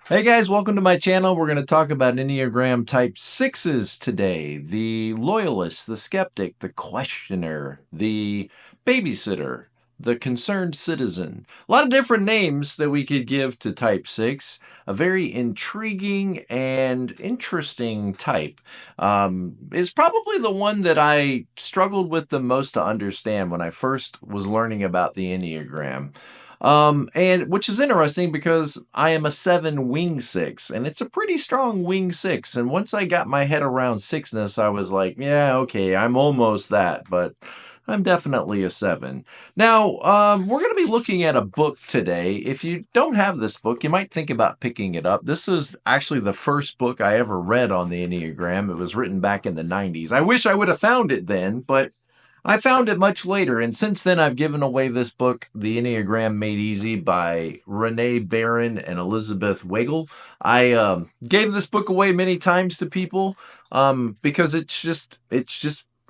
Hey guys, welcome to my channel. We're going to talk about Enneagram Type Sixes today. The loyalist, the skeptic, the questioner, the babysitter, the concerned citizen. A lot of different names that we could give to Type Six. A very intriguing and interesting type. Is probably the one that I struggled with the most to understand when I first was learning about the Enneagram. And which is interesting because I am a 7 wing 6, and it's a pretty strong wing 6. And once I got my head around sixness, I was like, yeah, okay, I'm almost that, but I'm definitely a 7. Now, we're going to be looking at a book today. If you don't have this book, you might think about picking it up. This is actually the first book I ever read on the Enneagram. It was written back in the 90s. I wish I would have found it then, but I found it much later, and since then I've given away this book, The Enneagram Made Easy by Renee Barron and Elizabeth Weigel. I gave this book away many times to people because it's just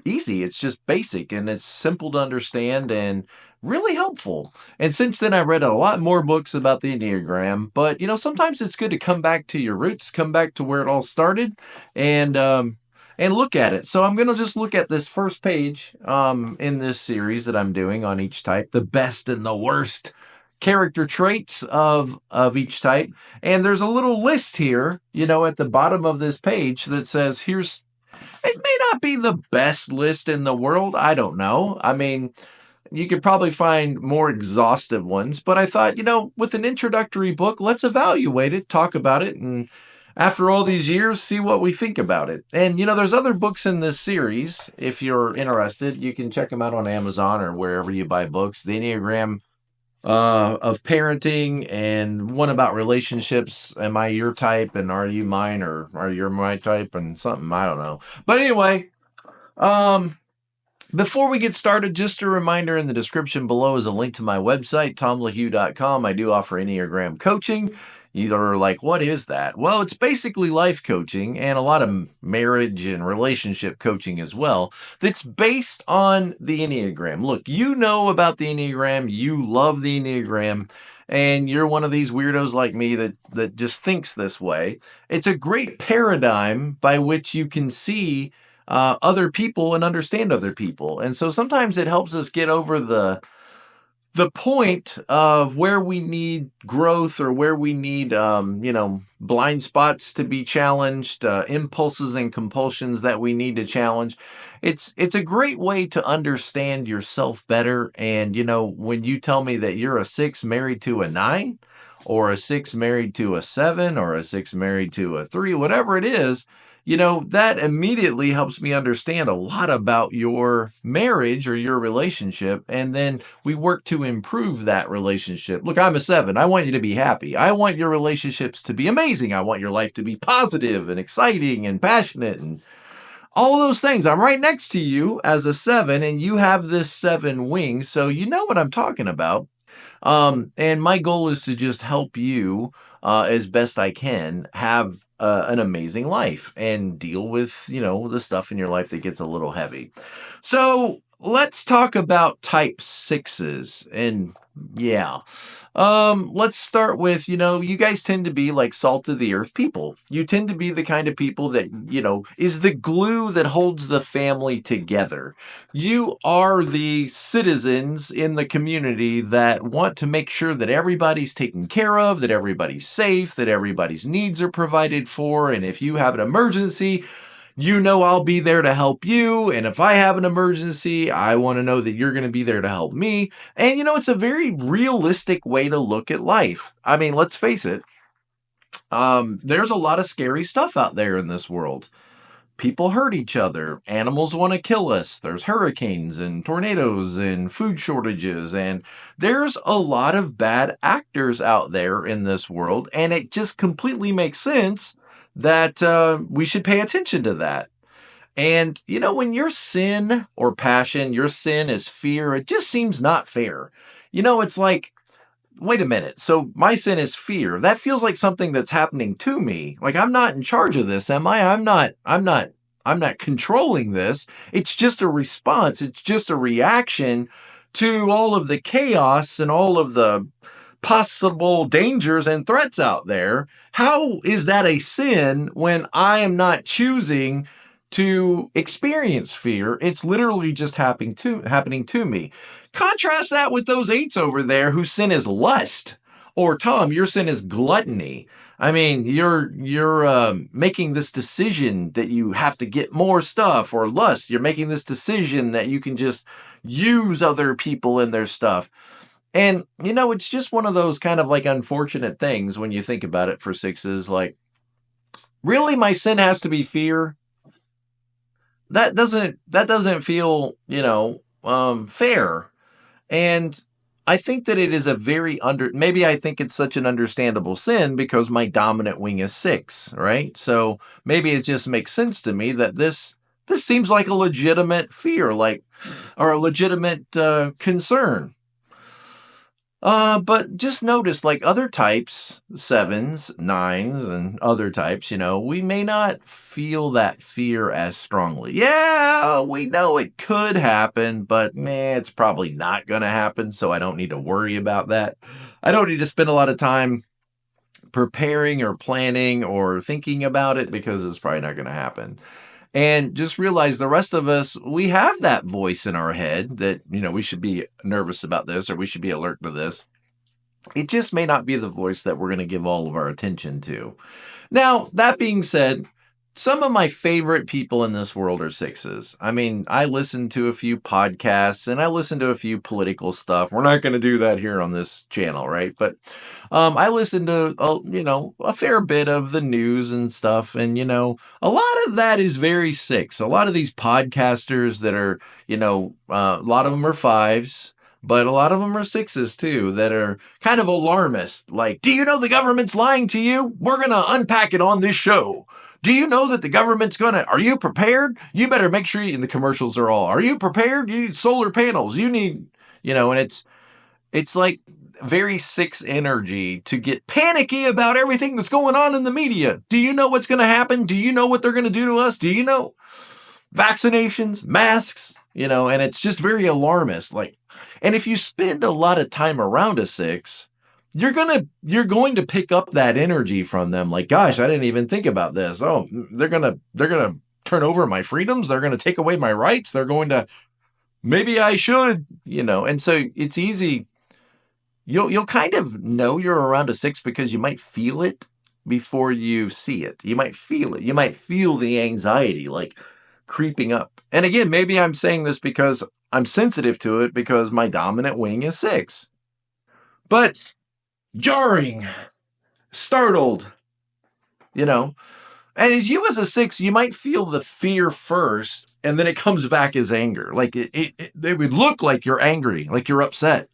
easy, it's just basic, and it's simple to understand and really helpful. And since then I've read a lot more books about the Enneagram, but sometimes it's good to come back to your roots, come back to where it all started, and look at it. So I'm going to just look at this first page in this series that I'm doing on each type, the best and the worst character traits of each type. And there's a little list here, at the bottom of this page that says, it may not be the best list in the world. I don't know. I mean, you could probably find more exhaustive ones, but I thought, with an introductory book, let's evaluate it, talk about it, and after all these years, see what we think about it. And, there's other books in this series. If you're interested, you can check them out on Amazon or wherever you buy books. The Enneagram of Parenting, and one about relationships. Am I your type? And are you mine? Or are you my type? And something, I don't know. But anyway, um, before we get started, just a reminder, in the description below is a link to my website, tomlahue.com. I do offer Enneagram coaching. You're like, what is that? Well, it's basically life coaching and a lot of marriage and relationship coaching as well, that's based on the Enneagram. Look, you know about the Enneagram, you love the Enneagram, and you're one of these weirdos like me that just thinks this way. It's a great paradigm by which you can see other people and understand other people. And so sometimes it helps us get over the point of where we need growth, or where we need blind spots to be challenged, impulses and compulsions that we need to challenge. It's a great way to understand yourself better. And when you tell me that you're a 6 married to a 9, or a 6 married to a 7, or a 6 married to a 3, whatever it is, that immediately helps me understand a lot about your marriage or your relationship. And then we work to improve that relationship. Look, I'm a 7. I want you to be happy. I want your relationships to be amazing. I want your life to be positive and exciting and passionate and all those things. I'm right next to you as a 7, and you have this 7 wings. So you know what I'm talking about. And my goal is to just help you as best I can have an amazing life and deal with, the stuff in your life that gets a little heavy. So let's talk about type 6s. And yeah, let's start with, you guys tend to be like salt of the earth people. You tend to be the kind of people that, is the glue that holds the family together. You are the citizens in the community that want to make sure that everybody's taken care of, that everybody's safe, that everybody's needs are provided for. And if you have an emergency, I'll be there to help you. And if I have an emergency, I want to know that you're going to be there to help me. And, it's a very realistic way to look at life. I mean, let's face it. There's a lot of scary stuff out there in this world. People hurt each other. Animals want to kill us. There's hurricanes and tornadoes and food shortages. And there's a lot of bad actors out there in this world. And it just completely makes sense that we should pay attention to that. And, when your sin or passion, your sin is fear, it just seems not fair. It's like, wait a minute. So my sin is fear. That feels like something that's happening to me. Like, I'm not in charge of this, am I? I'm not controlling this. It's just a response. It's just a reaction to all of the chaos and all of the possible dangers and threats out there. How is that a sin when I am not choosing to experience fear? It's literally just happening to me. Contrast that with those 8s over there whose sin is lust. Or Tom, your sin is gluttony. I mean, you're making this decision that you have to get more stuff, or lust. You're making this decision that you can just use other people and their stuff. And, it's just one of those kind of like unfortunate things when you think about it for 6s. Like, really, my sin has to be fear? That doesn't feel, fair. And I think that it is a very maybe I think it's such an understandable sin because my dominant wing is 6, right? So maybe it just makes sense to me that this seems like a legitimate fear, or a legitimate concern. But just notice, like other types, 7s, 9s, and other types, we may not feel that fear as strongly. Yeah, we know it could happen, but it's probably not going to happen, so I don't need to worry about that. I don't need to spend a lot of time preparing or planning or thinking about it because it's probably not going to happen. And just realize the rest of us, we have that voice in our head that, we should be nervous about this or we should be alert to this. It just may not be the voice that we're going to give all of our attention to. Now, that being said, some of my favorite people in this world are 6s. I mean, I listen to a few podcasts and I listen to a few political stuff. We're not going to do that here on this channel, right? But I listen to, a fair bit of the news and stuff. And, a lot of that is very 6. A lot of these podcasters that are, a lot of them are 5s. But a lot of them are 6s too that are kind of alarmist. Like, do you know the government's lying to you? We're going to unpack it on this show. Do you know that the government's are you prepared? You better make sure and the commercials are all, are you prepared? You need solar panels. You need, and it's like very 6 energy to get panicky about everything that's going on in the media. Do you know what's going to happen? Do you know what they're going to do to us? Do you know vaccinations, masks, and it's just very alarmist. And if you spend a lot of time around a 6, you're going to pick up that energy from them. Like, gosh, I didn't even think about this. Oh, they're going to turn over my freedoms. They're going to take away my rights. They're going to, maybe I should, and so it's easy. You'll kind of know you're around a 6 because you might feel it before you see it. You might feel it. You might feel the anxiety like creeping up. And again, maybe I'm saying this because I'm sensitive to it because my dominant wing is 6. But jarring, startled, and as you as a 6, you might feel the fear first, and then it comes back as anger. Like it would look like you're angry, like you're upset.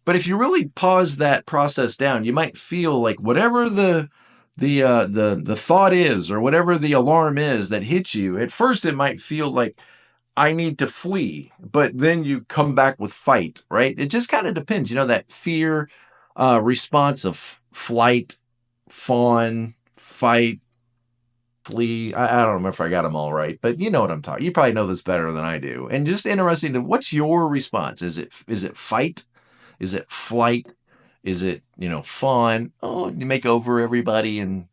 But if you really pause that process down, you might feel like whatever the thought is, or whatever the alarm is that hits you, at first it might feel like I need to flee, but then you come back with fight, right? It just kind of depends, that fear response of flight, fawn, fight, flee. I don't remember if I got them all right, but you know what I'm talking. You probably know this better than I do. And just interesting to, what's your response? Is it fight? Is it flight? Is it, fawn? Oh, you make over everybody and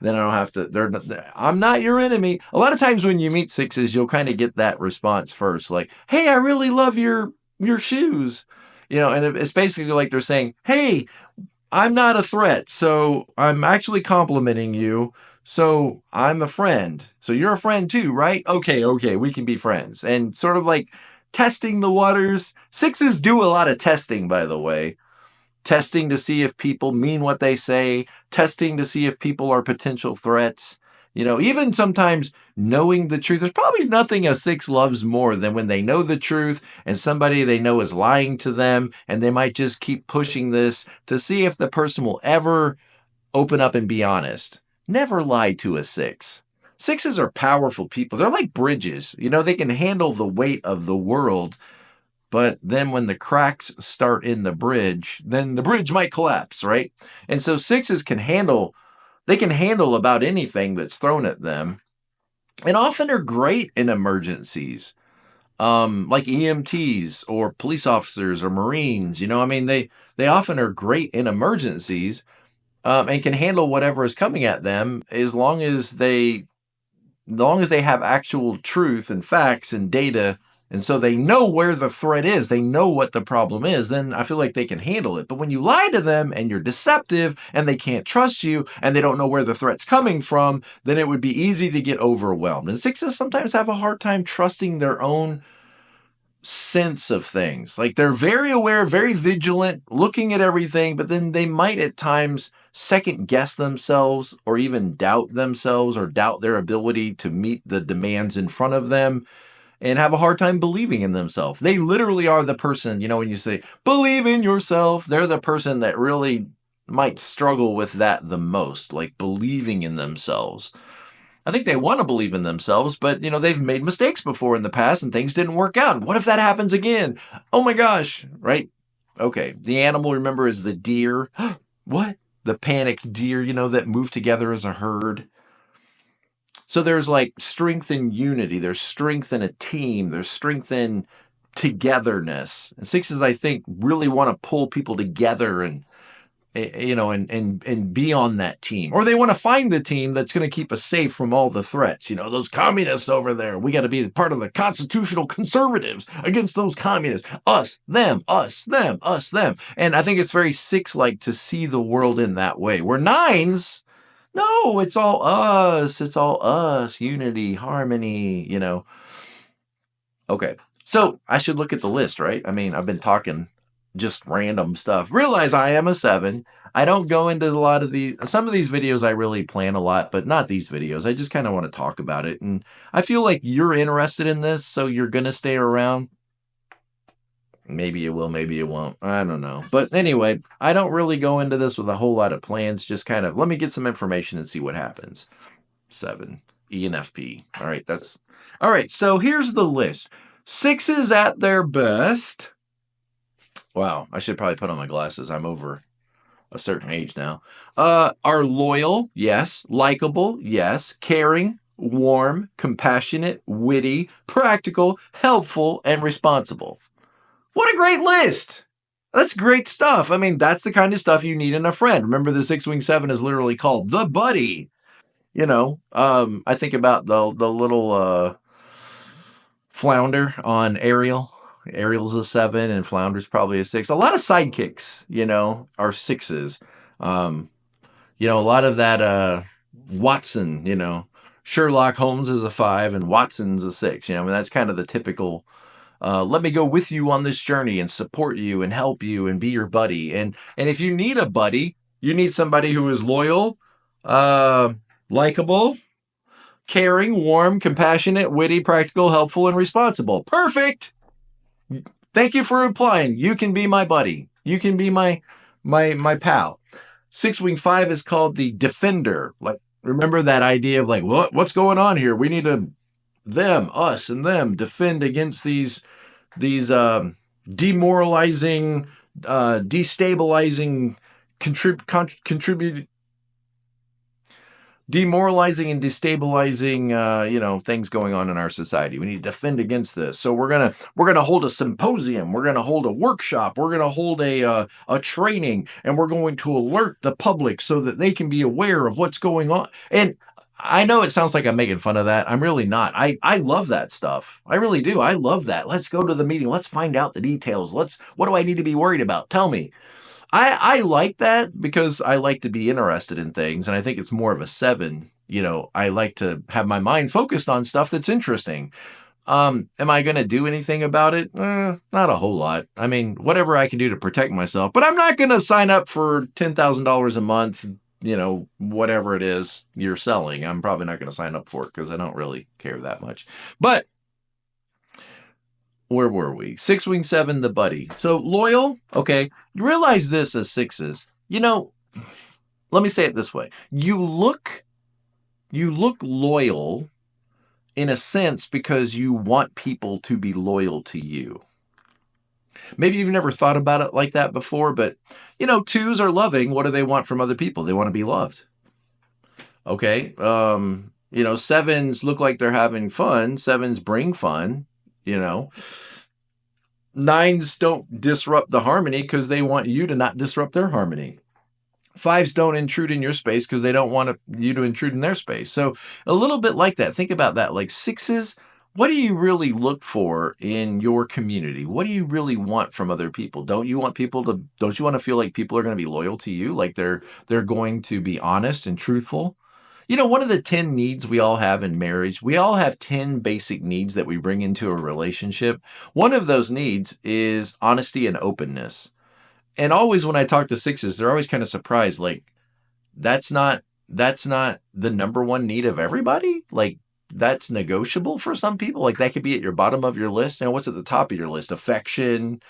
then I don't have to, I'm not your enemy. A lot of times when you meet 6s, you'll kind of get that response first. Like, hey, I really love your shoes. And it's basically like they're saying, hey, I'm not a threat. So I'm actually complimenting you. So I'm a friend. So you're a friend too, right? Okay, we can be friends. And sort of like testing the waters. 6s do a lot of testing, by the way. Testing to see if people mean what they say, testing to see if people are potential threats. Even sometimes knowing the truth. There's probably nothing a 6 loves more than when they know the truth and somebody they know is lying to them, and they might just keep pushing this to see if the person will ever open up and be honest. Never lie to a 6. 6s are powerful people. They're like bridges. They can handle the weight of the world. But then when the cracks start in the bridge, then the bridge might collapse, right? And so 6s can handle about anything that's thrown at them, and often are great in emergencies. like EMTs or police officers or Marines. You know, I mean, they often are great in emergencies, and can handle whatever is coming at them as long as they have actual truth and facts and data, and so they know where the threat is, they know what the problem is, then I feel like they can handle it. But when you lie to them and you're deceptive and they can't trust you and they don't know where the threat's coming from, then it would be easy to get overwhelmed. And sixes sometimes have a hard time trusting their own sense of things. Like, they're very aware, very vigilant, looking at everything, but then they might at times second guess themselves or even doubt themselves or doubt their ability to meet the demands in front of them and have a hard time believing in themselves. They literally are the person, when you say, believe in yourself, they're the person that really might struggle with that the most, like believing in themselves. I think they want to believe in themselves, but, they've made mistakes before in the past and things didn't work out. What if that happens again? Oh my gosh, right? Okay, the animal, remember, is the deer. What? The panicked deer, that move together as a herd. So there's like strength in unity. There's strength in a team. There's strength in togetherness. And sixes, I think, really want to pull people together and be on that team. Or they want to find the team that's going to keep us safe from all the threats. Those communists over there. We got to be part of the constitutional conservatives against those communists. Us, them, us, them, us, them. And I think it's very six-like to see the world in that way. Where nines, no, it's all us. It's all us. Unity, harmony, Okay. So I should look at the list, right? I mean, I've been talking just random stuff. Realize I am a 7. I don't go into a lot of some of these videos I really plan a lot, but not these videos. I just kind of want to talk about it. And I feel like you're interested in this, so you're going to stay around. Maybe you will, maybe you won't. I don't know. But anyway, I don't really go into this with a whole lot of plans. Just kind of, let me get some information and see what happens. 7. ENFP. All right. So here's the list. Sixes at their best. Wow, I should probably put on my glasses. I'm over a certain age now. Are loyal, yes. Likable, yes. Caring, warm, compassionate, witty, practical, helpful, and responsible. What a great list! That's great stuff. I mean, that's the kind of stuff you need in a friend. Remember, the 6-wing 7 is literally called the buddy. I think about the little flounder on Ariel. Ariel's a 7 and Flounder's probably a 6. A lot of sidekicks, are 6s. A lot of that Watson, Sherlock Holmes is a 5 and Watson's a 6. That's kind of the typical, let me go with you on this journey and support you and help you and be your buddy. And if you need a buddy, you need somebody who is loyal, likable, caring, warm, compassionate, witty, practical, helpful, and responsible. Perfect! Thank you for replying. You can be my buddy. You can be my pal. 6-wing 5 is called the defender. Like, remember that idea of like, what's going on here? We need to us and them defend against these demoralizing, destabilizing, demoralizing and destabilizing, things going on in our society. We need to defend against this. So we're gonna hold a symposium. We're gonna hold a workshop. We're gonna hold a training, and we're going to alert the public so that they can be aware of what's going on. And I know it sounds like I'm making fun of that. I'm really not. I love that stuff. I really do. I love that. Let's go to the meeting. Let's find out the details. What do I need to be worried about? Tell me. I like that because I like to be interested in things, and I think it's more of a 7. I like to have my mind focused on stuff that's interesting. Am I going to do anything about it? Not a whole lot. I mean, whatever I can do to protect myself, but I'm not going to sign up for $10,000 a month, whatever it is you're selling. I'm probably not going to sign up for it because I don't really care that much. But where were we? 6-wing 7, the buddy. So loyal. Okay. You realize this as 6s. Let me say it this way. You look loyal in a sense because you want people to be loyal to you. Maybe you've never thought about it like that before, but 2s are loving. What do they want from other people? They want to be loved. Okay. 7s look like they're having fun. 7s bring fun. you know. Nines don't disrupt the harmony because they want you to not disrupt their harmony. Fives don't intrude in your space because they don't want you to intrude in their space. So a little bit like that. Think about that. Like sixes, what do you really look for in your community? What do you really want from other people? Don't you want to feel like people are going to be loyal to you? Like they're going to be honest and truthful? One of the 10 needs we all have in marriage, we all have 10 basic needs that we bring into a relationship. One of those needs is honesty and openness. And always when I talk to sixes, they're always kind of surprised. Like, that's not the number one need of everybody. Like, that's negotiable for some people. Like, that could be at your bottom of your list. What's at the top of your list? Affection,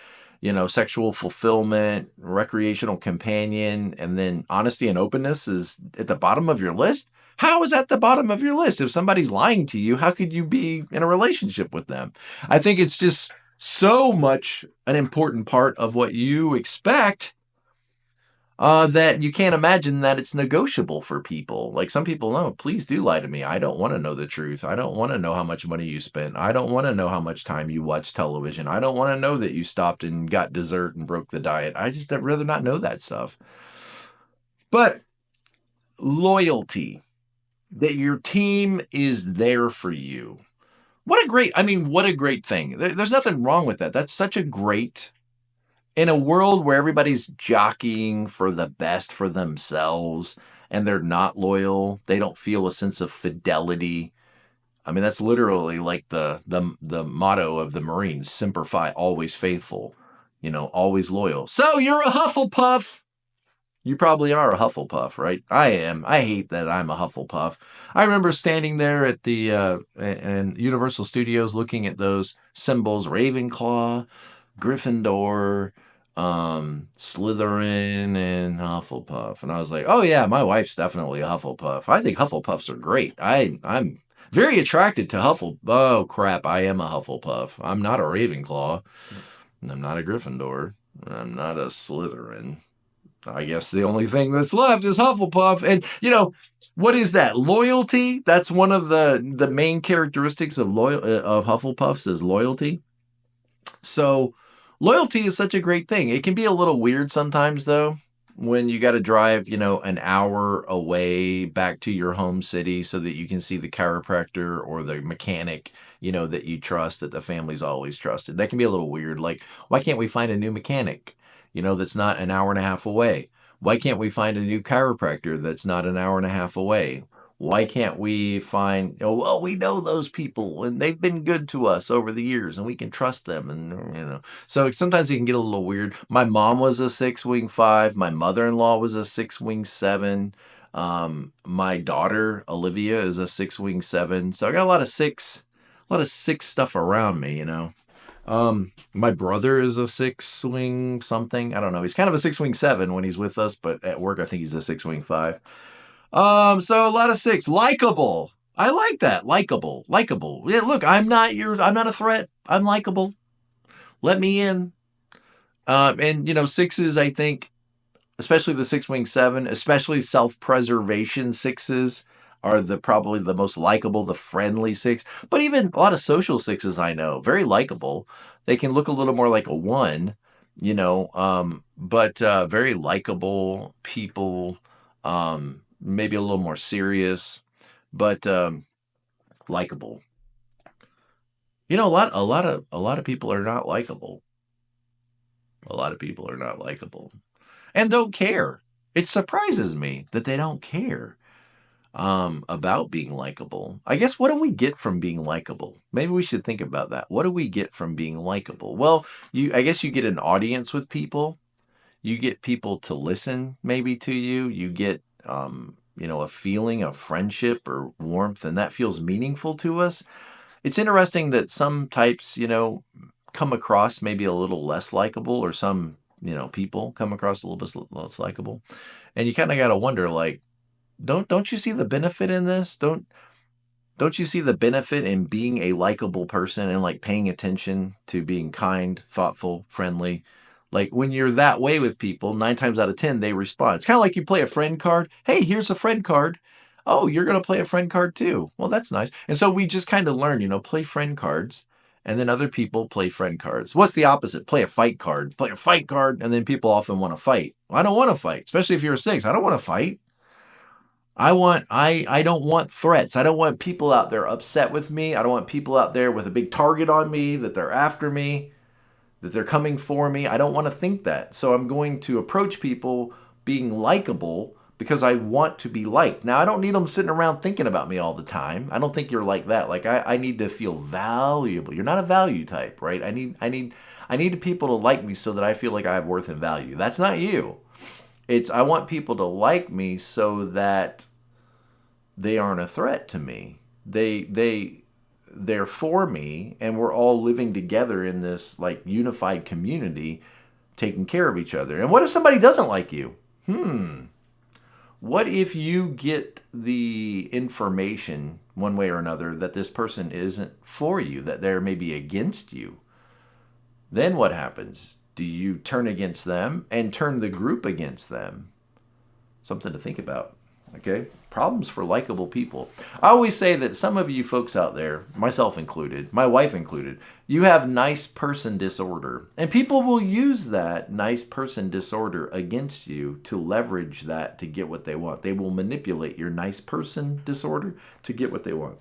sexual fulfillment, recreational companion, and then honesty and openness is at the bottom of your list. How is that the bottom of your list? If somebody's lying to you, how could you be in a relationship with them? I think it's just so much an important part of what you expect that you can't imagine that it's negotiable for people. Like some people, no, please do lie to me. I don't want to know the truth. I don't want to know how much money you spent. I don't want to know how much time you watch television. I don't want to know that you stopped and got dessert and broke the diet. I'd rather not know that stuff. But loyalty, that your team is there for you. What a great thing. There's nothing wrong with that. That's such a great, in a world where everybody's jockeying for the best for themselves and they're not loyal, they don't feel a sense of fidelity. I mean, that's literally like the motto of the Marines, Semper Fi, always faithful, always loyal. So you're a Hufflepuff. You probably are a Hufflepuff, right? I am. I hate that I'm a Hufflepuff. I remember standing there at the in Universal Studios looking at those symbols, Ravenclaw, Gryffindor, Slytherin, and Hufflepuff. And I was like, oh yeah, my wife's definitely a Hufflepuff. I think Hufflepuffs are great. I'm very attracted to Oh crap, I am a Hufflepuff. I'm not a Ravenclaw. I'm not a Gryffindor. I'm not a Slytherin. I guess the only thing that's left is Hufflepuff. And, what is that? Loyalty? That's one of the main characteristics of Hufflepuffs is loyalty. So loyalty is such a great thing. It can be a little weird sometimes, though, when you got to drive, an hour away back to your home city so that you can see the chiropractor or the mechanic, that you trust, that the family's always trusted. That can be a little weird. Like, why can't we find a new mechanic, that's not an hour and a half away? Why can't we find a new chiropractor that's not an hour and a half away? Why can't we find, well, we know those people and they've been good to us over the years and we can trust them. And, so sometimes it can get a little weird. My mom was a 6-wing 5. My mother-in-law was a 6-wing 7. My daughter, Olivia, is a 6-wing 7. So I got a lot of six stuff around me, My brother is a 6-wing something. I don't know. He's kind of a 6-wing 7 when he's with us, but at work, I think he's a 6-wing 5. So a lot of 6. Likable. I like that. Likable. Yeah, look, I'm not a threat. I'm likable. Let me in. And 6s, I think, especially the 6-wing 7, especially self-preservation 6s are probably the most likable, the friendly 6. But even a lot of social 6s I know, very likable. They can look a little more like a 1, but very likable people, maybe a little more serious, but likable. A lot of people are not likable. A lot of people are not likable and don't care. It surprises me that they don't care about being likable. I guess, what do we get from being likable? Maybe we should think about that. What do we get from being likable? Well, I guess you get an audience with people. You get people to listen maybe to you. You get, a feeling of friendship or warmth, and that feels meaningful to us. It's interesting that some types, come across maybe a little less likable, or some, people come across a little bit less likable. And you kind of got to wonder, like, don't you see the benefit in this? Don't you see the benefit in being a likable person and like paying attention to being kind, thoughtful, friendly? Like when you're that way with people, 9 times out of 10, they respond. It's kind of like you play a friend card. Hey, here's a friend card. Oh, you're going to play a friend card too. Well, that's nice. And so we just kind of learn, play friend cards And then other people play friend cards. What's the opposite? Play a fight card. Play a fight card, and then people often want to fight. I don't want to fight, especially if you're a 6. I don't want to fight. I don't want threats. I don't want people out there upset with me. I don't want people out there with a big target on me, that they're after me, that they're coming for me. I don't want to think that. So I'm going to approach people being likable because I want to be liked. Now, I don't need them sitting around thinking about me all the time. I don't think you're like that. Like, I need to feel valuable. You're not a value type, right? I need people to like me so that I feel like I have worth and value. That's not you. I want people to like me so that they aren't a threat to me. They're for me, and we're all living together in this like unified community, taking care of each other. And what if somebody doesn't like you? What if you get the information one way or another that this person isn't for you, that they're maybe against you? Then what happens? Do you turn against them and turn the group against them? Something to think about. Okay? Problems for likable people. I always say that some of you folks out there, myself included, my wife included, you have nice person disorder. And people will use that nice person disorder against you to leverage that to get what they want. They will manipulate your nice person disorder to get what they want.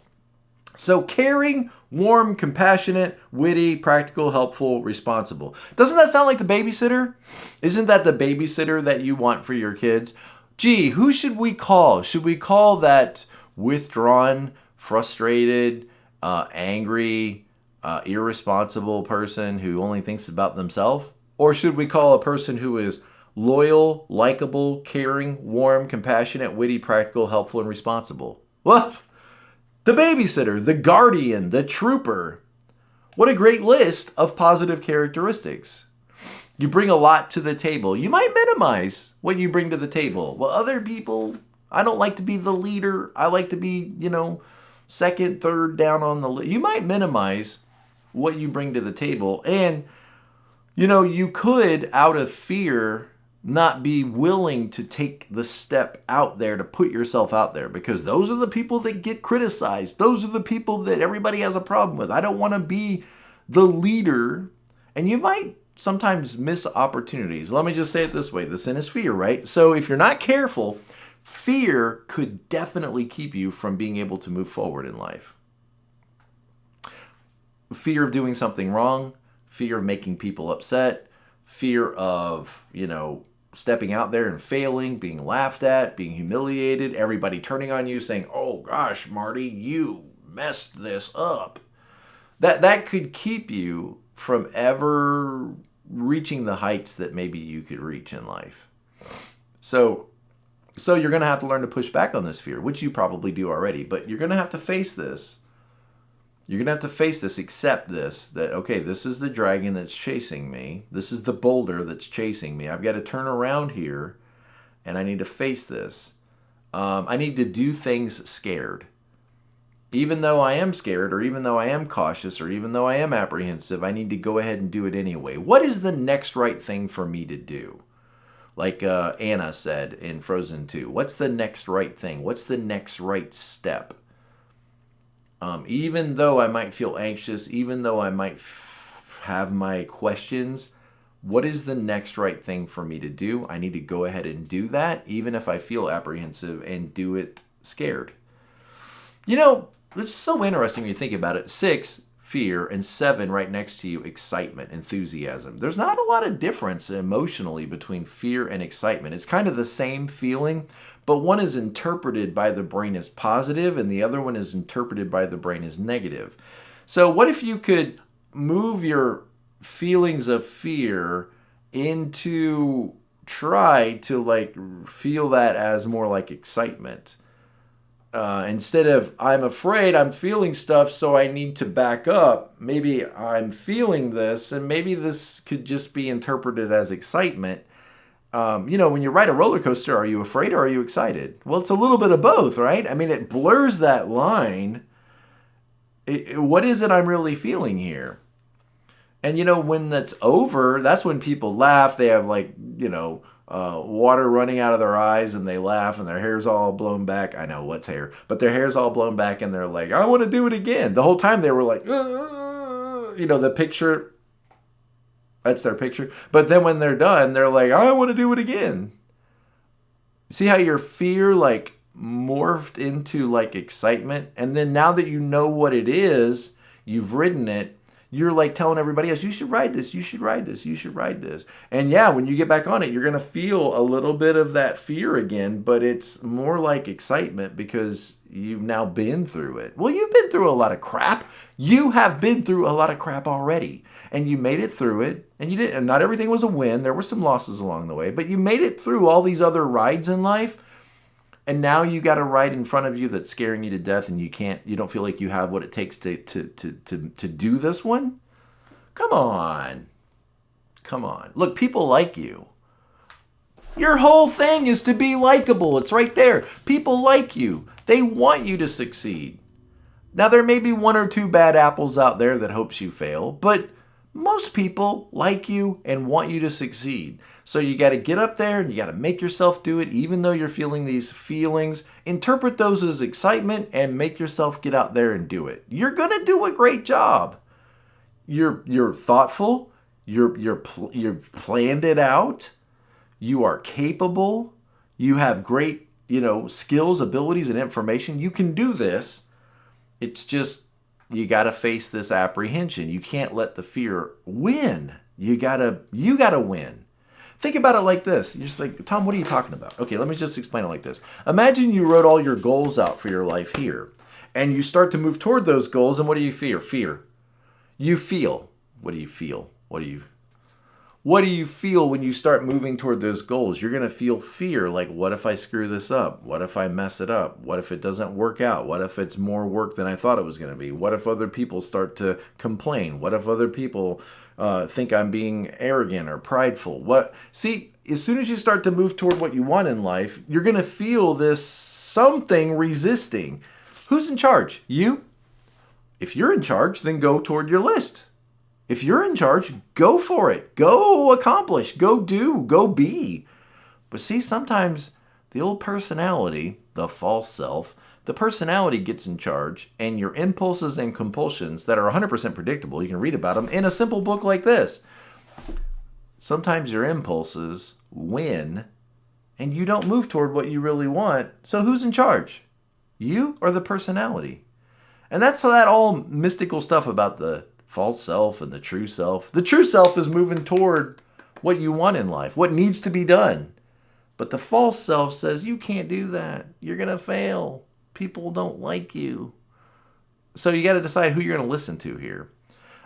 So caring, warm, compassionate, witty, practical, helpful, responsible. Doesn't that sound like the babysitter? Isn't that the babysitter that you want for your kids? Gee, who should we call? Should we call that withdrawn, frustrated, angry, irresponsible person who only thinks about themselves? Or should we call a person who is loyal, likable, caring, warm, compassionate, witty, practical, helpful, and responsible? Well, the babysitter, the guardian, the trooper. What a great list of positive characteristics. You bring a lot to the table. You might minimize what you bring to the table. Well, other people, I don't like to be the leader. I like to be, second, third down on the list. You might minimize what you bring to the table. And, you could, out of fear, not be willing to take the step out there to put yourself out there, because those are the people that get criticized. Those are the people that everybody has a problem with. I don't want to be the leader. And you might sometimes miss opportunities. Let me just say it this way. The sin is fear, right? So if you're not careful, fear could definitely keep you from being able to move forward in life. Fear of doing something wrong, fear of making people upset, fear of, stepping out there and failing, being laughed at, being humiliated, everybody turning on you saying, "Oh gosh, Marty, you messed this up." That could keep you from ever reaching the heights that maybe you could reach in life. So you're going to have to learn to push back on this fear, which you probably do already, but you're going to have to face this. You're going to have to face this, accept this, that, okay, this is the dragon that's chasing me. This is the boulder that's chasing me. I've got to turn around here, and I need to face this. I need to do things scared. Even though I am scared, or even though I am cautious, or even though I am apprehensive, I need to go ahead and do it anyway. What is the next right thing for me to do? Like Anna said in Frozen 2, what's the next right thing? What's the next right step? Even though I might feel anxious, even though I might have my questions, what is the next right thing for me to do? I need to go ahead and do that, even if I feel apprehensive, and do it scared. It's so interesting when you think about it. 6, fear, and 7 right next to you, excitement, enthusiasm. There's not a lot of difference emotionally between fear and excitement. It's kind of the same feeling, but one is interpreted by the brain as positive, and the other one is interpreted by the brain as negative. So what if you could move your feelings of fear into try to feel that as more like excitement? Instead of, I'm afraid, I'm feeling stuff, so I need to back up. Maybe I'm feeling this, and maybe this could just be interpreted as excitement. When you ride a roller coaster, are you afraid or are you excited? Well, it's a little bit of both, right? I mean, it blurs that line. What is it I'm really feeling here? And, when that's over, that's when people laugh. They have water running out of their eyes, and they laugh, and their hair's all blown back. I know, what's hair? But their hair's all blown back, and they're like, I want to do it again. The whole time they were like, the picture, that's their picture. But then when they're done, they're like, I want to do it again. See how your fear like morphed into like excitement? And then now that you know what it is, you've ridden it, you're like telling everybody else, you should ride this, you should ride this, you should ride this. And yeah, when you get back on it, you're going to feel a little bit of that fear again, but it's more like excitement because you've now been through it. Well, you've been through a lot of crap. You have been through a lot of crap already, and you made it through it. And you didn't, and not everything was a win. There were some losses along the way, but you made it through all these other rides in life. And now you got a ride in front of you that's scaring you to death, and you don't feel like you have what it takes to do this one? Come on. Come on. Look, people like you. Your whole thing is to be likable. It's right there. People like you. They want you to succeed. Now, there may be one or two bad apples out there that hopes you fail, but most people like you and want you to succeed. So you got to get up there and you got to make yourself do it, even though you're feeling these feelings. Interpret those as excitement and make yourself get out there and do it. You're going to do a great job. You're thoughtful. You've planned it out. You are capable. You have great, skills, abilities, and information. You can do this. It's just, you got to face this apprehension. You can't let the fear win. You gotta win. Think about it like this. You're just like, Tom, what are you talking about? Okay, let me just explain it like this. Imagine you wrote all your goals out for your life here, and you start to move toward those goals, and what do you fear? Fear. You feel. What do you feel? What do you feel when you start moving toward those goals? You're going to feel fear, like, what if I screw this up? What if I mess it up? What if it doesn't work out? What if it's more work than I thought it was going to be? What if other people start to complain? What if other people think I'm being arrogant or prideful? See, as soon as you start to move toward what you want in life, you're going to feel this something resisting. Who's in charge? You? If you're in charge, then go toward your list. If you're in charge, go for it. Go accomplish. Go do. Go be. But see, sometimes the old personality, the false self, the personality gets in charge, and your impulses and compulsions that are 100% predictable, you can read about them in a simple book like this. Sometimes your impulses win, and you don't move toward what you really want. So who's in charge? You or the personality? And that's how that all mystical stuff about the false self and the true self. The true self is moving toward what you want in life, what needs to be done. But the false self says, you can't do that. You're going to fail. People don't like you. So you got to decide who you're going to listen to here.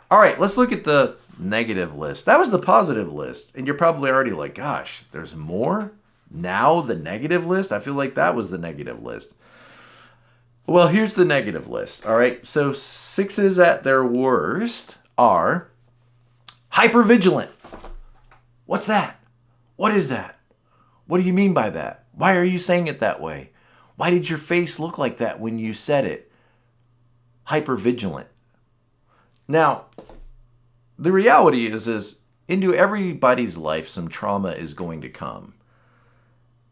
All right, let's look at the negative list. That was the positive list. And you're probably already like, gosh, there's more? Now the negative list? I feel like that was the negative list. Well, here's the negative list, all right? So 6's at their worst are hypervigilant. What's that? What is that? What do you mean by that? Why are you saying it that way? Why did your face look like that when you said it? Hypervigilant. Now, the reality is into everybody's life, some trauma is going to come.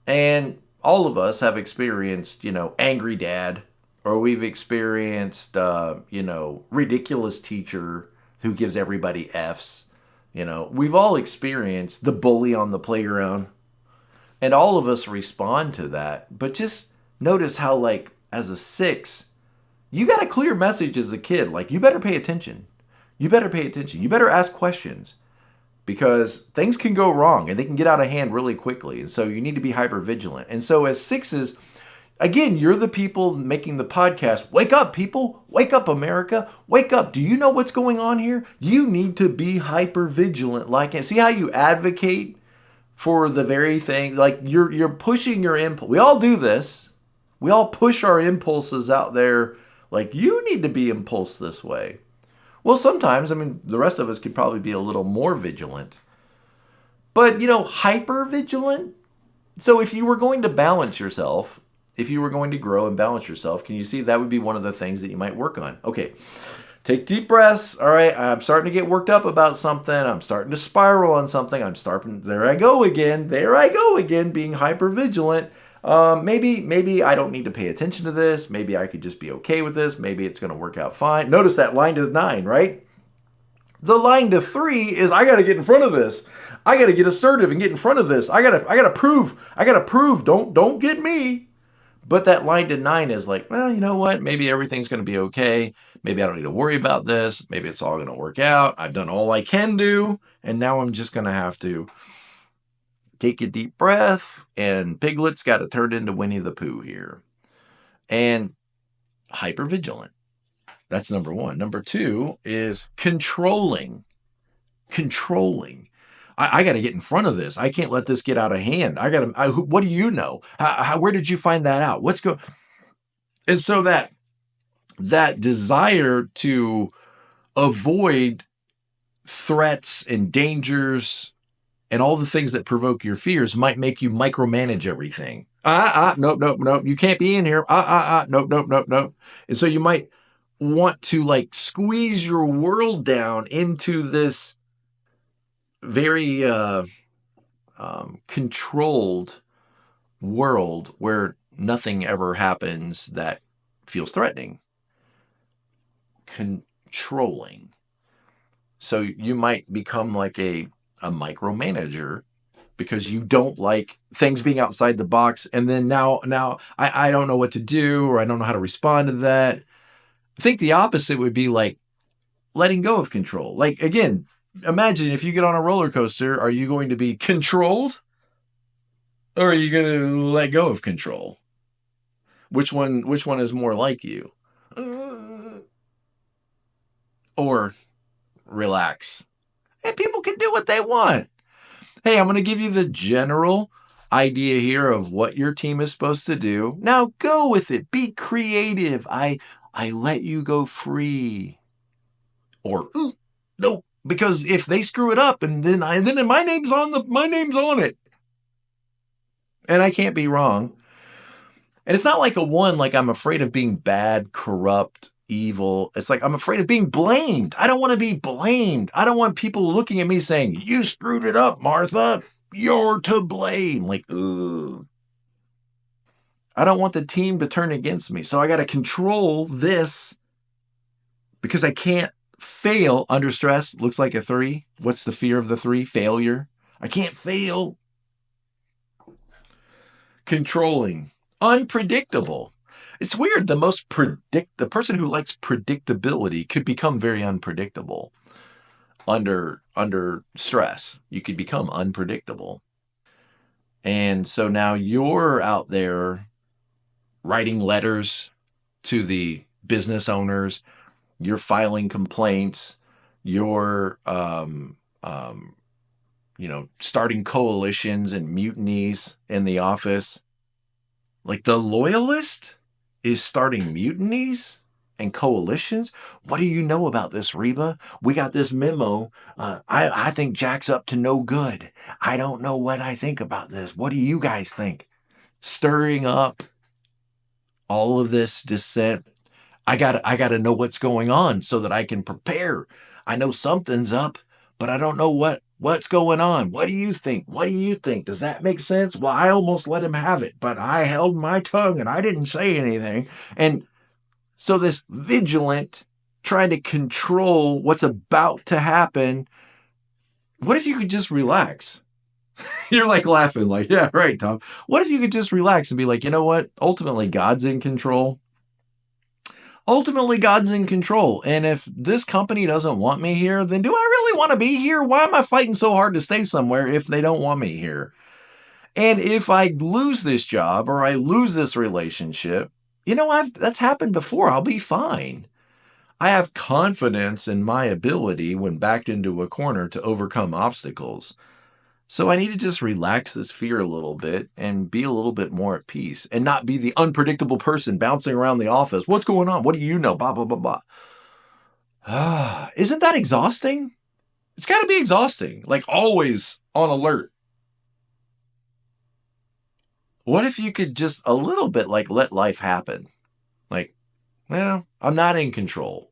And all of us have experienced, angry dad, or we've experienced, ridiculous teacher who gives everybody F's. We've all experienced the bully on the playground. And all of us respond to that. But just notice how, like, as a 6, you got a clear message as a kid. Like, you better pay attention. You better pay attention. You better ask questions. Because things can go wrong and they can get out of hand really quickly. And so you need to be hyper vigilant. And so as 6's, again, you're the people making the podcast. Wake up, people. Wake up, America. Wake up. Do you know what's going on here? You need to be hyper vigilant. See how you advocate for the very thing? Like you're pushing your impulse. We all do this. We all push our impulses out there. Like, you need to be impulsed this way. Well, sometimes, the rest of us could probably be a little more vigilant. But, hyper vigilant? So if you were going to balance yourself, if you were going to grow and balance yourself, can you see that would be one of the things that you might work on? Okay, take deep breaths. All right, I'm starting to get worked up about something. I'm starting to spiral on something. There I go again, being hyper vigilant. Maybe I don't need to pay attention to this. Maybe I could just be okay with this. Maybe it's going to work out fine. Notice that line to 9, right? The line to 3 is I got to get in front of this. I got to get assertive and get in front of this. I got to prove. I got to prove. Don't get me. But that line to 9 is like, well, you know what? Maybe everything's going to be okay. Maybe I don't need to worry about this. Maybe it's all going to work out. I've done all I can do. And now I'm just going to have to take a deep breath. And Piglet's got to turn into Winnie the Pooh here. And hypervigilant. That's number 1. Number 2 is controlling. Controlling. I got to get in front of this. I can't let this get out of hand. What do you know? Where did you find that out? What's going? And so that desire to avoid threats and dangers and all the things that provoke your fears might make you micromanage everything. Nope. You can't be in here. Nope. And so you might want to like squeeze your world down into this very controlled world where nothing ever happens that feels threatening. Controlling. So you might become like a micromanager because you don't like things being outside the box. And then now I don't know what to do, or I don't know how to respond to that. I think the opposite would be like letting go of control. Like, again, imagine if you get on a roller coaster, are you going to be controlled or are you going to let go of control? Which one is more like you? Or relax. And people can do what they want. Hey, I'm going to give you the general idea here of what your team is supposed to do. Now go with it. Be creative. I let you go free. Or no, because if they screw it up and then my name's on it. And I can't be wrong. And it's not like a 1, like I'm afraid of being bad, corrupt, evil. It's like I'm afraid of being blamed. I don't want to be blamed. I don't want people looking at me saying, you screwed it up, Martha. You're to blame. Like, ugh. I don't want the team to turn against me. So I got to control this because I can't fail under stress. Looks like a 3. What's the fear of the 3? Failure. I can't fail. Controlling. Unpredictable. It's weird. The person who likes predictability could become very unpredictable under stress. You could become unpredictable. And so now you're out there writing letters to the business owners. You're filing complaints. You're, starting coalitions and mutinies in the office. Like the loyalist is starting mutinies and coalitions. What do you know about this, Reba? We got this memo. I think Jack's up to no good. I don't know what I think about this. What do you guys think? Stirring up all of this dissent. I gotta know what's going on so that I can prepare. I know something's up, but I don't know what's going on. What do you think? What do you think? Does that make sense? Well, I almost let him have it, but I held my tongue and I didn't say anything. And so this vigilant trying to control what's about to happen. What if you could just relax? You're like laughing like, yeah, right, Tom. What if you could just relax and be like, you know what? Ultimately, God's in control. Ultimately, God's in control. And if this company doesn't want me here, then do I really want to be here? Why am I fighting so hard to stay somewhere if they don't want me here? And if I lose this job or I lose this relationship, that's happened before. I'll be fine. I have confidence in my ability when backed into a corner to overcome obstacles. So I need to just relax this fear a little bit and be a little bit more at peace and not be the unpredictable person bouncing around the office. What's going on? What do you know? Blah, blah, blah, blah. Isn't that exhausting? It's got to be exhausting, like always on alert. What if you could just a little bit like let life happen? Like, well, I'm not in control.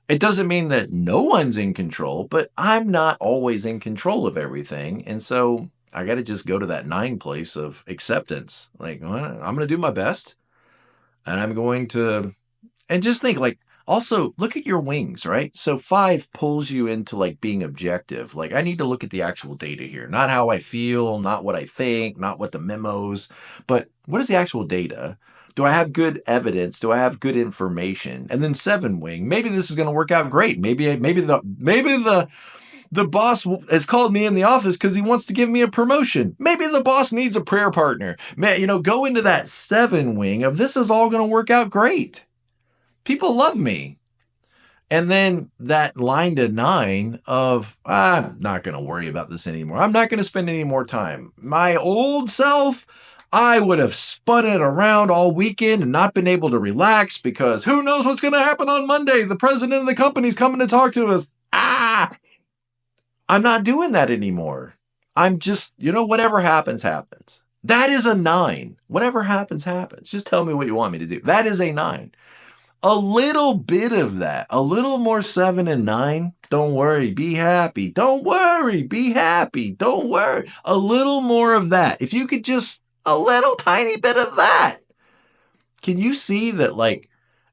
It doesn't mean that no one's in control, but I'm not always in control of everything. And so I got to just go to that 9 place of acceptance. Like, well, I'm going to do my best. And I'm going to, and just think like, Also, look at your wings, right? So 5 pulls you into like being objective. Like, I need to look at the actual data here, not how I feel, not what I think, not what the memos, but what is the actual data? Do I have good evidence? Do I have good information? And then 7 wing, maybe this is going to work out great. Maybe the boss has called me in the office because he wants to give me a promotion. Maybe the boss needs a prayer partner. Go into that 7 wing of this is all going to work out great. People love me. And then that line to 9 of, I'm not going to worry about this anymore. I'm not going to spend any more time. My old self, I would have spun it around all weekend and not been able to relax because who knows what's going to happen on Monday? The president of the company's coming to talk to us. I'm not doing that anymore. I'm just, whatever happens, happens. That is a 9. Whatever happens, happens. Just tell me what you want me to do. That is a 9. A little bit of that, a little more 7 and 9. Don't worry, be happy. Don't worry, be happy. Don't worry. A little more of that. If you could just, a little tiny bit of that. Can you see that, like,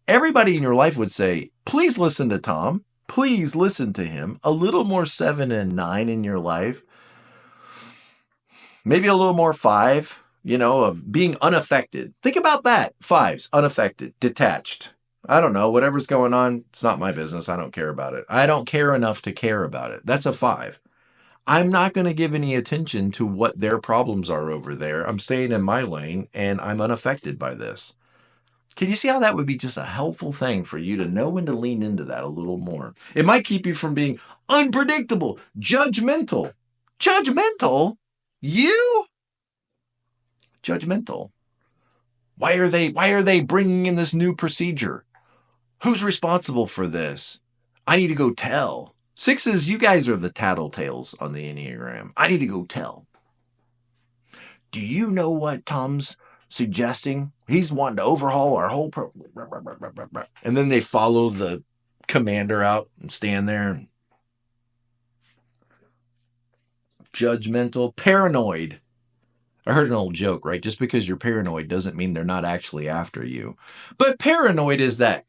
everybody in your life would say, please listen to Tom. Please listen to him. A little more 7 and 9 in your life. Maybe a little more 5, of being unaffected. Think about that. 5's unaffected, detached. I don't know, whatever's going on, it's not my business. I don't care about it. I don't care enough to care about it. That's a 5. I'm not going to give any attention to what their problems are over there. I'm staying in my lane and I'm unaffected by this. Can you see how that would be just a helpful thing for you to know when to lean into that a little more? It might keep you from being unpredictable, judgmental. Judgmental? You? Judgmental. Why are they bringing in this new procedure? Who's responsible for this? I need to go tell. 6's, you guys are the tattletales on the Enneagram. I need to go tell. Do you know what Tom's suggesting? He's wanting to overhaul our whole and then they follow the commander out and stand there. Judgmental, paranoid. I heard an old joke, right? Just because you're paranoid doesn't mean they're not actually after you. But paranoid is that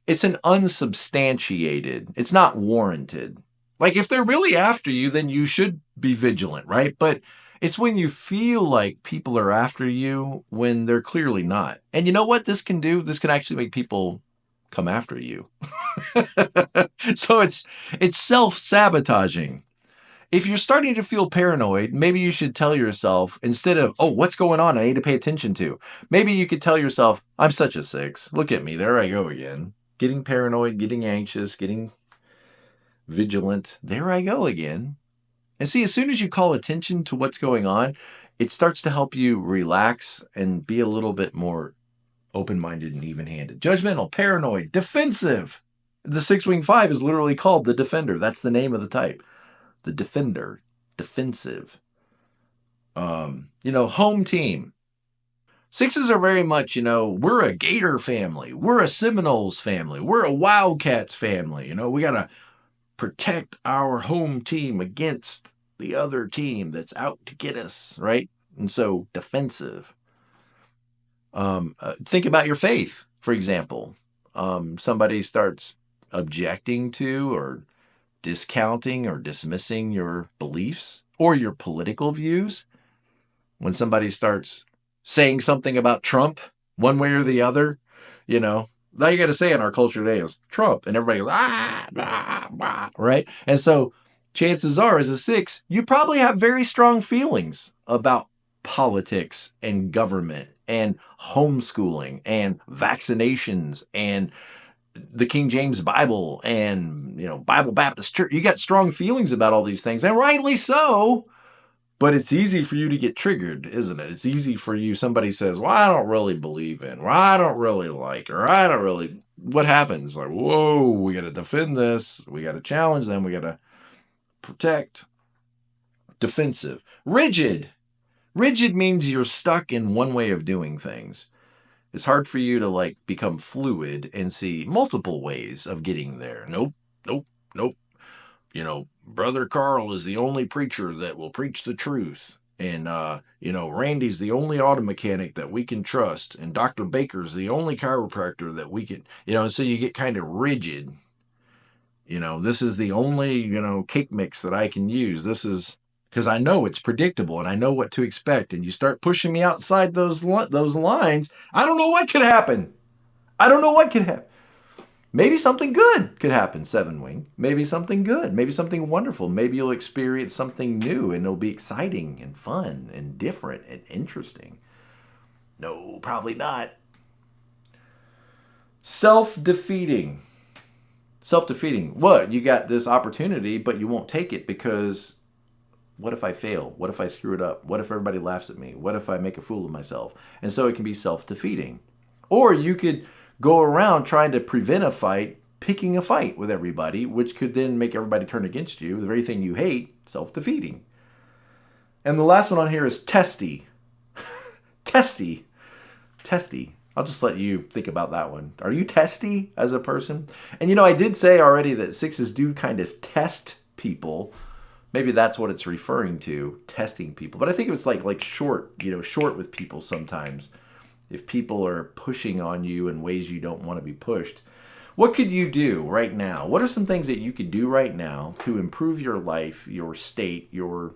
it's an unsubstantiated, it's not warranted. Like, if they're really after you, then you should be vigilant, right? But it's when you feel like people are after you when they're clearly not. And you know what this can do? This can actually make people come after you. So it's self-sabotaging. If you're starting to feel paranoid, maybe you should tell yourself, instead of, oh, what's going on? I need to pay attention to. Maybe you could tell yourself, I'm such a 6. Look at me. There I go again. Getting paranoid, getting anxious, getting vigilant. There I go again. And see, as soon as you call attention to what's going on, it starts to help you relax and be a little bit more open-minded and even-handed. Judgmental, paranoid, defensive. The 6-wing 5 is literally called the defender. That's the name of the type. The defender, defensive. Home team. 6's are very much, we're a Gator family. We're a Seminoles family. We're a Wildcats family. We got to protect our home team against the other team that's out to get us, right? And so defensive. Think about your faith, for example. Somebody starts objecting to or discounting or dismissing your beliefs or your political views. When somebody starts saying something about Trump, one way or the other, all you got to say in our culture today is Trump, and everybody goes, right? And so chances are, as a 6, you probably have very strong feelings about politics and government and homeschooling and vaccinations and the King James Bible and, Bible Baptist Church. You got strong feelings about all these things, and rightly so. But it's easy for you to get triggered, isn't it? It's easy for you. Somebody says, well, I don't really believe in, or I don't really like, or I don't really. What happens? Like, whoa, we got to defend this. We got to challenge them. We got to protect. Defensive. Rigid. Rigid means you're stuck in one way of doing things. It's hard for you to become fluid and see multiple ways of getting there. Nope. Brother Carl is the only preacher that will preach the truth. And, Randy's the only auto mechanic that we can trust. And Dr. Baker's the only chiropractor that we can, so you get kind of rigid. This is the only, cake mix that I can use. This is because I know it's predictable and I know what to expect. And you start pushing me outside those lines. I don't know what could happen. I don't know what could happen. Maybe something good could happen, Seven Wing. Maybe something good. Maybe something wonderful. Maybe you'll experience something new and it'll be exciting and fun and different and interesting. No, probably not. Self-defeating. Self-defeating. What? You got this opportunity, but you won't take it because what if I fail? What if I screw it up? What if everybody laughs at me? What if I make a fool of myself? And so it can be self-defeating. Or you could go around trying to prevent a fight, picking a fight with everybody, which could then make everybody turn against you. The very thing you hate, self-defeating. And the last one on here is testy. Testy. Testy. I'll just let you think about that one. Are you testy as a person? And I did say already that sixes do kind of test people. Maybe that's what it's referring to, testing people. But I think it's like short, short with people sometimes. If people are pushing on you in ways you don't want to be pushed. What could you do right now? What are some things that you could do right now to improve your life, your state, your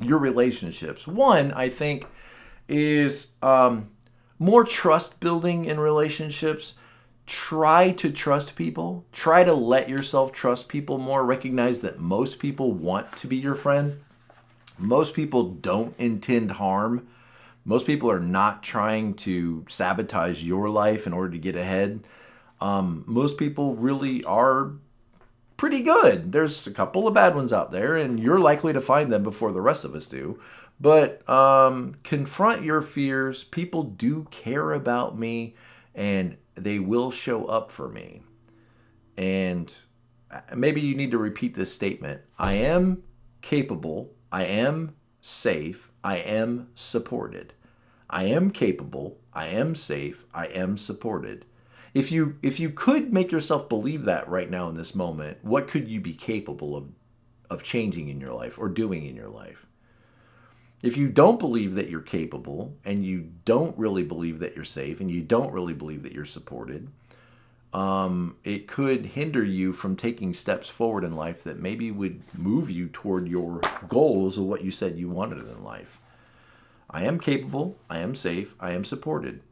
relationships? One, I think, is more trust building in relationships. Try to trust people. Try to let yourself trust people more. Recognize that most people want to be your friend. Most people don't intend harm. Most people are not trying to sabotage your life in order to get ahead. Most people really are pretty good. There's a couple of bad ones out there, and you're likely to find them before the rest of us do. But confront your fears. People do care about me, and they will show up for me. And maybe you need to repeat this statement. I am capable. I am safe. I am supported. I am capable. I am safe. I am supported. If you could make yourself believe that right now in this moment, what could you be capable of changing in your life or doing in your life? If you don't believe that you're capable and you don't really believe that you're safe and you don't really believe that you're supported, it could hinder you from taking steps forward in life that maybe would move you toward your goals of what you said you wanted in life. I am capable. I am safe. I am supported.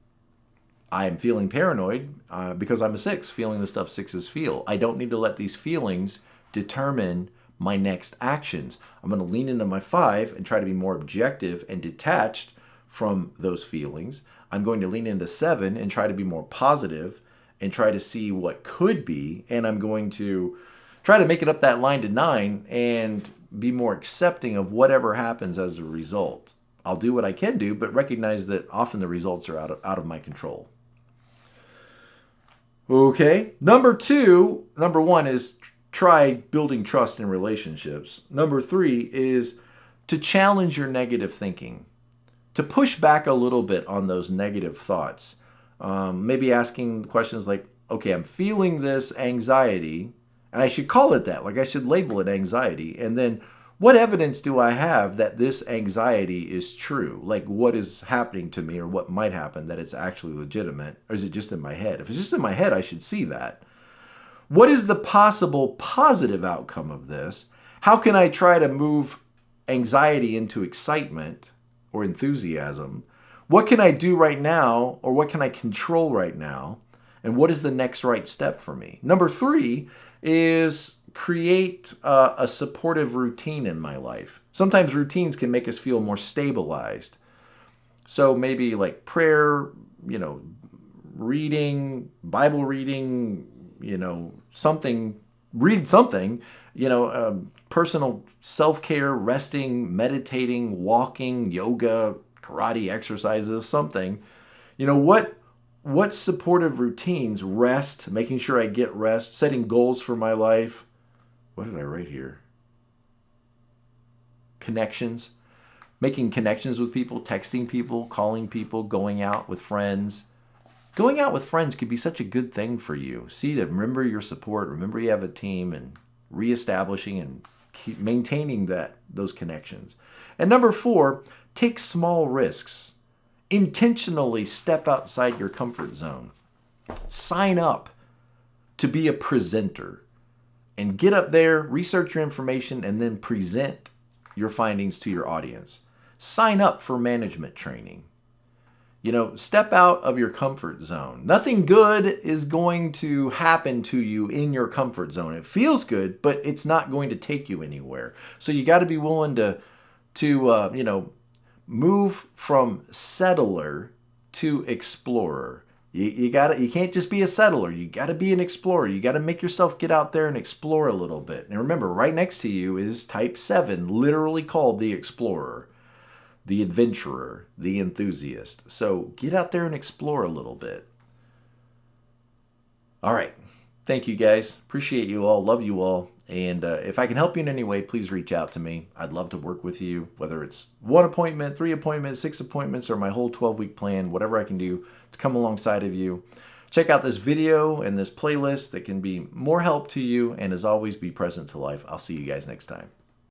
I am feeling paranoid because I'm a 6, feeling the stuff 6s feel. I don't need to let these feelings determine my next actions. I'm going to lean into my 5 and try to be more objective and detached from those feelings. I'm going to lean into 7 and try to be more positive and try to see what could be. And I'm going to try to make it up that line to 9 and be more accepting of whatever happens as a result. I'll do what I can do, but recognize that often the results are out of my control. Okay. Number 1 is try building trust in relationships. Number 3 is to challenge your negative thinking, to push back a little bit on those negative thoughts. Maybe asking questions like, okay, I'm feeling this anxiety, and I should call it that. Like I should label it anxiety. And then what evidence do I have that this anxiety is true? Like what is happening to me or what might happen that it's actually legitimate? Or is it just in my head? If it's just in my head, I should see that. What is the possible positive outcome of this? How can I try to move anxiety into excitement or enthusiasm? What can I do right now, or what can I control right now? And what is the next right step for me? Number 3 is create a supportive routine in my life. Sometimes routines can make us feel more stabilized. So maybe like prayer, reading, Bible reading, something, read something, personal self-care, resting, meditating, walking, yoga, karate exercises, something. What supportive routines? Rest, making sure I get rest, setting goals for my life. What did I write here? Connections, making connections with people, texting people, calling people, going out with friends. Going out with friends could be such a good thing for you. See, to remember your support, remember you have a team, and reestablishing and keep maintaining those connections. And number 4, take small risks. Intentionally step outside your comfort zone. Sign up to be a presenter and get up there, research your information, and then present your findings to your audience. Sign up for management training. Step out of your comfort zone. Nothing good is going to happen to you in your comfort zone. It feels good, but it's not going to take you anywhere. So you got to be willing to move from settler to explorer. You can't just be a settler. You got to be an explorer. You got to make yourself get out there and explore a little bit. And remember, right next to you is type 7, literally called the explorer, the adventurer, the enthusiast. So get out there and explore a little bit. All right. Thank you, guys. Appreciate you all. Love you all. And if I can help you in any way, please reach out to me. I'd love to work with you, whether it's 1 appointment, 3 appointments, 6 appointments, or my whole 12-week plan, whatever I can do to come alongside of you. Check out this video and this playlist that can be more help to you. And as always, be present to life. I'll see you guys next time.